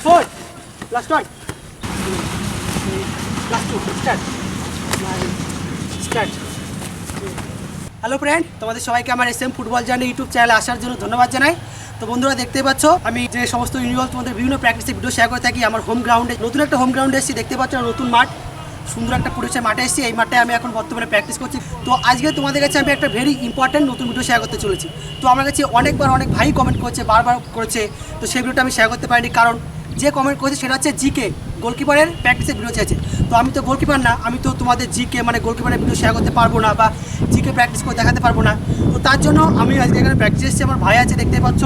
4 last one last two start start hello friend, তোমাদের সবাইকে আমার SM ফুটবল জার্নি ইউটিউব চ্যানেলে আসার জন্য ধন্যবাদ জানাই। তো বন্ধুরা দেখতেই পাচ্ছ আমি যে সমস্ত ইন্ডিভিজুয়াল তোমাদের বিভিন্ন প্র্যাকটিসে ভিডিও শেয়ার করে থাকি। আমার হোম গ্রাউন্ডে নতুন একটা হোম গ্রাউন্ডে এসেছি, দেখতে পাচ্ছ নতুন মাঠ, সুন্দর একটা পরিবেশের মাঠে এসেছি। এই মাঠে আমি এখন বর্তমানে প্র্যাকটিস করছি। তো আজকে তোমাদের কাছে আমি একটা ভেরি ইম্পর্টেন্ট নতুন ভিডিও শেয়ার করতে চলেছি। তো আমার কাছে অনেকবার অনেক ভাই কমেন্ট করেছে, বারবার করেছে, তো সেই ভিডিওটা আমি শেয়ার করতে পারিনি, কারণ যে কমেন্ট করেছে সেটা হচ্ছে জিকে গোলকিপারের প্র্যাকটিসের ভিডিও চেয়েছে। তো আমি তো গোলকিপার না, আমি তো তোমাদের জিকে মানে গোলকিপারের ভিডিও শেয়ার করতে পারবো না বা জিকে প্র্যাকটিস করে দেখাতে পারবো না। তো তার জন্য আমি আজকে এখানে প্র্যাকটিস এসেছি। আমার ভাই আছে, দেখতে পাচ্ছ,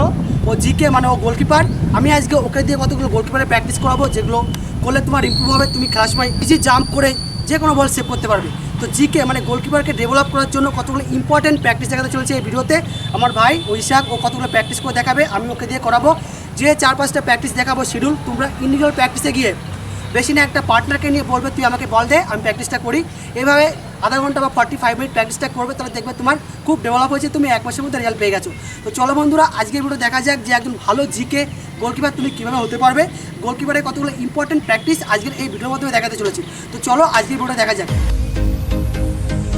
ও জিকে মানে ও গোলকিপার। আমি আজকে ওকে দিয়ে কতগুলো গোলকিপারের প্র্যাকটিস করাবো, যেগুলো করলে তোমার ইম্প্রুভ হবে, তুমি খেলার সময় ইজি জাম্প করে যে কোনো বল সেভ করতে পারবে। তো জিকে মানে গোলকিপারকে ডেভেলপ করার জন্য কতগুলো ইম্পর্টেন্ট প্র্যাকটিস দেখাতে চলেছে এই ভিডিওতে। আমার ভাই ঐশাক ও কতগুলো প্র্যাকটিস করে দেখাবে, আমি ওকে দিয়ে করাবো। যে 4-5টা প্র্যাকটিস দেখাবো শিডিউল, তোমরা ইন্ডিভিজুয়াল প্র্যাকটিসে গিয়ে বেশি না একটা পার্টনারকে নিয়ে বলবে তুই আমাকে বল দে, আমি প্র্যাকটিসটা করি। এইভাবে আধা ঘন্টা বা 45 মিনিট প্র্যাকটিসটা করবে, তাহলে দেখবে তোমার খুব ডেভেলপ হয়েছে, তুমি 1 মাসের মধ্যে রেজাল্ট পেয়ে গেছো। তো চলো বন্ধুরা, আজকের ভিডিও দেখা যাক যে একজন ভালো জিকে গোলকিপার তুমি কীভাবে হতে পারবে। গোলকিপারের কতগুলো ইম্পর্টেন্ট প্র্যাকটিস আজকের এই ভিডিওর মাধ্যমে দেখাতে চলেছি। তো চলো আজকের ভিডিওটা দেখা যাক।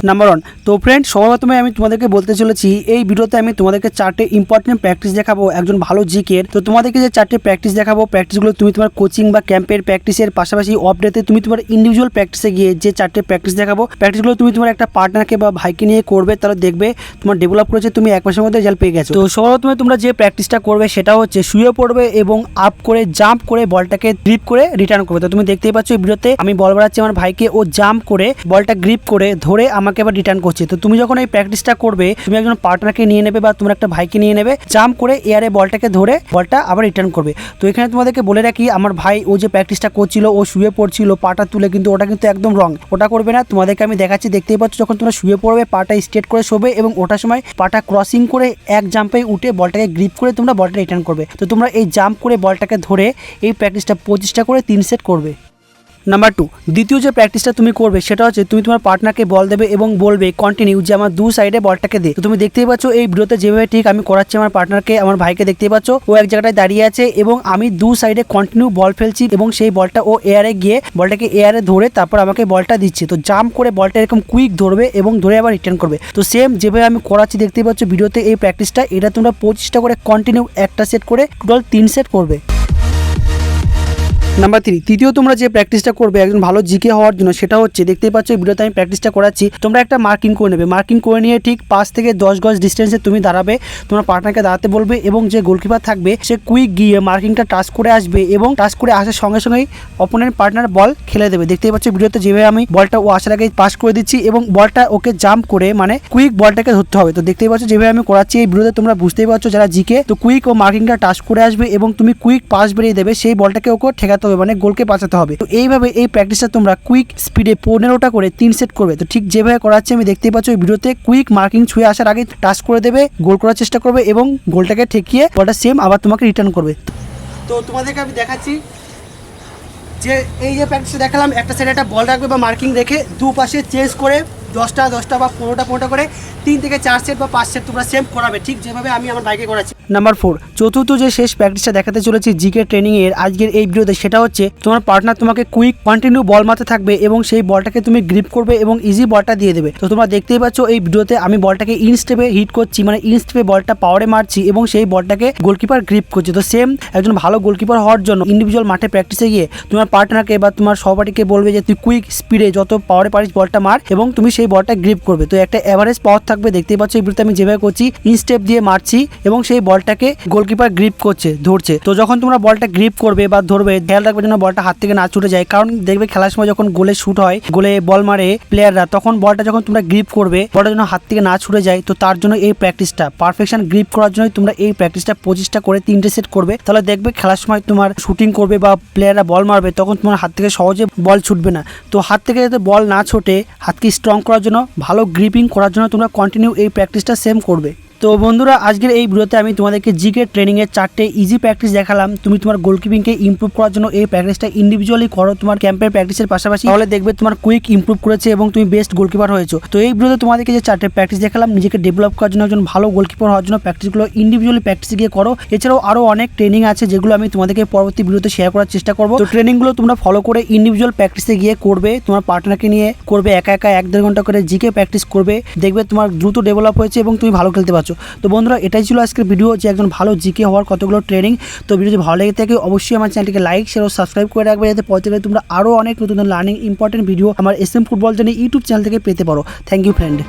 নাম্বার 1। তো ফ্রেন্ড, সর্বপ্রথমে আমি তোমাদেরকে বলতে চলেছি এই ভিডিওতে আমি তোমাদেরকে 4টে ইম্পর্টেন্ট প্র্যাকটিস দেখাবো একজন ভালো জিকের। তো তোমাদেরকে যে 4টে প্র্যাকটিস দেখাবো, প্র্যাকটিসগুলো তুমি তোমার কোচিং বা ক্যাম্পের প্র্যাকটিসের পাশাপাশি অফ ডেতে তুমি তোমার ইন্ডিভিজুয়াল প্র্যাকটিসে গিয়ে যে 4টে প্র্যাকটিস দেখাবো, প্র্যাকটিসগুলো তুমি তোমার একটা পার্টনারকে বা ভাইকে নিয়ে করবে, তাহলে দেখবে তোমার ডেভেলপ করেছে, তুমি 1 মাসের মধ্যে রেজাল্ট পেয়ে গেছো। তো সর্বপ্রথমে তোমরা যে প্র্যাকটিসটা করবে সেটা হচ্ছে শুয়ে পড়বে এবং আপ করে জাম্প করে বলটাকে গ্রিপ করে রিটার্ন করবে। তো তুমি দেখতেই পাচ্ছ এই ভিডিওতে আমি বল বাড়াচ্ছি আমার ভাইকে, ও জাম্প করে বলটা গ্রিপ করে ধরে আমাকে আবার রিটার্ন করছে। তো তুমি যখন এই প্র্যাকটিসটা করবে, তুমি একজন পার্টনারকে নিয়ে নেবে বা তোমার একটা ভাইকে নিয়ে নেবে, জাম্প করে এয়ারে বলটাকে ধরে বলটা আবার রিটার্ন করবে। তো এখানে তোমাদেরকে বলে রাখি, আমার ভাই ও যে প্র্যাকটিসটা করছিল, ও শুয়ে পড়ছিল পাটা তুলে, কিন্তু ওটা কিন্তু একদম রং, ওটা করবে না। তোমাদেরকে আমি দেখাচ্ছি, দেখতেই পাচ্ছ যখন তোমরা শুয়ে পড়বে পাটা স্ট্রেট করে শোবে এবং ওটার সময় পাটা ক্রসিং করে এক জাম্পে উঠে বলটাকে গ্রিপ করে তোমরা বলটা রিটার্ন করবে। তো তোমরা এই জাম্প করে বলটাকে ধরে এই প্র্যাকটিসটা 25টা করে 3 সেট করবে। নাম্বার 2, দ্বিতীয় যে প্র্যাকটিসটা তুমি করবে সেটা হচ্ছে তুমি তোমার পার্টনারকে বল দেবে এবং বলবে কন্টিনিউ যে আমার 2 সাইডে বলটাকে দে। তো তুমি দেখতেই পাচ্ছ এই ভিডিওতে যেভাবে ঠিক আমি করাচ্ছি আমার পার্টনারকে, আমার ভাইকে দেখতেই পাচ্ছ ও এক জায়গায় দাঁড়িয়ে আছে এবং আমি 2 সাইডে কন্টিনিউ বল ফেলছি এবং সেই বলটা ও এয়ারে গিয়ে বলটাকে এয়ারে ধরে তারপর আমাকে বলটা দিচ্ছে। তো জাম্প করে বলটা এরকম কুইক ধরবে এবং ধরে আবার রিটার্ন করবে। তো সেম যেভাবে আমি করাচ্ছি দেখতেই পাচ্ছ ভিডিওতে এই প্র্যাকটিসটা, এটা তোমরা 25টা করে কন্টিনিউ একটা সেট করে টোটাল 3 সেট করবে। নাম্বার 3, তৃতীয় তোমরা যে প্র্যাকটিসটা করবে একজন ভালো জিকে হওয়ার জন্য সেটা হচ্ছে, দেখতেই পাচ্ছ এই ভিডিওতে আমি প্র্যাকটিসটা করাচ্ছি, তোমরা একটা মার্কিং করে নেবে। মার্কিং করে নিয়ে ঠিক 5 থেকে 10 গজ ডিস্টেন্সে তুমি দাঁড়াবে, তোমার পার্টনারকে দাঁড়াতে বলবে এবং যে গোলকিপার থাকবে সে কুইক গিয়ে মার্কিংটা টাচ করে আসবে এবং টাচ করে আসার সঙ্গে সঙ্গেই অপোনেন্ট পার্টনার বল খেলে দেবে। দেখতেই পাচ্ছ ভিডিওতে যেভাবে আমি বলটা ও আসার আগে পাস করে দিচ্ছি এবং বলটা ওকে জাম্প করে মানে কুইক বলটাকে ধরতে হবে। তো দেখতেই পাচ্ছ যেভাবে আমি করাচ্ছি এই ভিডিওতে তোমরা বুঝতেই পারছো যারা জিকে, তো কুইক ও মার্কিংটা টাচ করে আসবে এবং তুমি কুইক পাস বেরিয়ে দেবে, সেই বলটাকে ওকে ঠেকাতে হবে মানে গোলকে বাঁচাতে হবে। তো এইভাবে এই প্র্যাকটিসটা তোমরা কুইক স্পিডে 15টা করে 3 সেট করবে। তো ঠিক যেভাবে করাচ্ছি আমি দেখতেই পাচ্ছ এই ভিডিওতে কুইক মার্কিং ছুঁয়ে আসার আগে টাচ করে দেবে, গোল করার চেষ্টা করবে এবং গোলটাকে ঠেকিয়ে বলটা সেম আবার তোমাকে রিটার্ন করবে। তো তোমাদেরকে আমি দেখাচ্ছি যে এই যে প্র্যাকটিসটা দেখালাম, একটা সাইডে একটা বল রাখবে বা মার্কিং রেখে দুপাশে চেঞ্জ করে 10টা বা 15টা করে 3 থেকে 4 সেট বা 5 সেট তোমরা সেম করাবে, ঠিক যেভাবে আমি আমার বাইকে করাচ্ছি। নাম্বার 4, চতুর্থ যে শেষ প্র্যাকটিসটা দেখাতে চলেছি জিকে ট্রেনিং এর আজকের এই ভিডিওতে, সেটা হচ্ছে তোমার পার্টনার তোমাকে কুইক কন্টিনিউ বল মারতে থাকবে এবং সেই বলটাকে তুমি গ্রিপ করবে এবং ইজি বলটা দিয়ে দেবে। তো তোমরা দেখতেই পাচ্ছ এই ভিডিওতে আমি বলটাকে ইন স্টেপে হিট করছি, মানে ইন স্টেপে বলটা পাওয়ারে মারছি এবং সেই বলটাকে গোলকিপার গ্রিপ করছে। তো সেম একজন ভালো গোলকিপার হওয়ার জন্য ইন্ডিভিজুয়াল মাঠে প্র্যাকটিসে গিয়ে তোমার পার্টনারকে বা তোমার সহপাঠীকে বলবে যে তুই কুইক স্পিডে যত পাওয়ারে পারিস বলটা মার এবং তুমি সেই বলটা গ্রিপ করবে। তো একটা এভারেজ পাওয়ার থাকবে, দেখতেই পাচ্ছ এই ভিডিওতে আমি যেভাবে করছি ইন স্টেপ দিয়ে মারছি এবং সেই বলটাকে গোলকিপার গ্রিপ করছে ধরছে। তো যখন তোমরা বলটা গ্রিপ করবে বা ধরবে, খেয়াল রাখবে যেন বলটা হাত থেকে না ছুটে যায়, কারণ দেখবে খেলার সময় যখন গোলে শুট হয়, গোলে বল মারে প্লেয়াররা, তখন বলটা যখন তোমরা গ্রিপ করবে বলটা যেন হাত থেকে না ছুটে যায়। তো তার জন্য এই প্র্যাকটিসটা পারফেকশন গ্রিপ করার জন্য তোমরা এই প্র্যাকটিসটা 25টা করে 3টে সেট করবে। তাহলে দেখবে খেলার সময় তোমার শুটিং করবে বা প্লেয়াররা বল মারবে তখন তোমার হাত থেকে সহজে বল ছুটবে না। তো হাত থেকে যাতে বল না ছোটে, হাতকে স্ট্রং করার জন্য, ভালো গ্রিপিং করার জন্য তোমরা কন্টিনিউ এই প্র্যাকটিসটা সেম করবে। তো বন্ধুরা আজকের এই ভিডিওতে আমি তোমাদেরকে জিকে ট্রেনিংয়ের 4টে ইজি প্র্যাকটিস দেখালাম। তুমি তোমার গোলকিপিংকে ইমপ্রুভ করার জন্য এই প্র্যাকটিসটা ইন্ডিভিজুয়ালি করো তোমার ক্যাম্পের প্র্যাকটিসের পাশাপাশি, তাহলে দেখবে তোমার কুইক ইমপ্রুভ করেছে এবং তুমি বেস্ট গোলকিপার হয়েছো। তো এই ভিডিওতে তোমাদেরকে যে 4টে প্র্যাকটিস দেখালাম নিজেকে ডেভেলপ করার জন্য, একজন ভালো গোলকিপার হওয়ার জন্য প্র্যাকটিসগুলো ইন্ডিভিজুয়ালি প্র্যাকটিস গিয়ে করো। এছাড়াও আরও অনেক ট্রেনিং আছে যেগুলো আমি তোমাদেরকে পরবর্তী ভিডিওতে শেয়ার করার চেষ্টা করবো। তো ট্রেনিংগুলো তোমরা ফলো করে ইন্ডিভিজুয়াল প্র্যাকটিসে গিয়ে করবে, তোমার পার্টনারকে নিয়ে করবে, একা একা 1-1.5 ঘন্টা করে জিকে প্র্যাকটিস করবে, দেখবে তোমার দ্রুত ডেভেলপ হয়েছে এবং তুমি ভালো খেলতে পারছো। তো বন্ধুরা এটাই ছিল আজকের ভিডিও, যে একজন ভালো জিকে হওয়ার কতগুলো ট্রেনিং। তো ভিডিও যদি ভালো লেগে থাকে অবশ্যই আমার চ্যানেলটিকে লাইক শেয়ার ও সাবস্ক্রাইব করে রাখবে, যাতে পরবর্তীকালে তোমরা আরও অনেক নতুন লার্নিং ইম্পর্টেন্ট ভিডিও আমার SM football journey YouTube channel থেকে পেতে পারো। Thank you friend.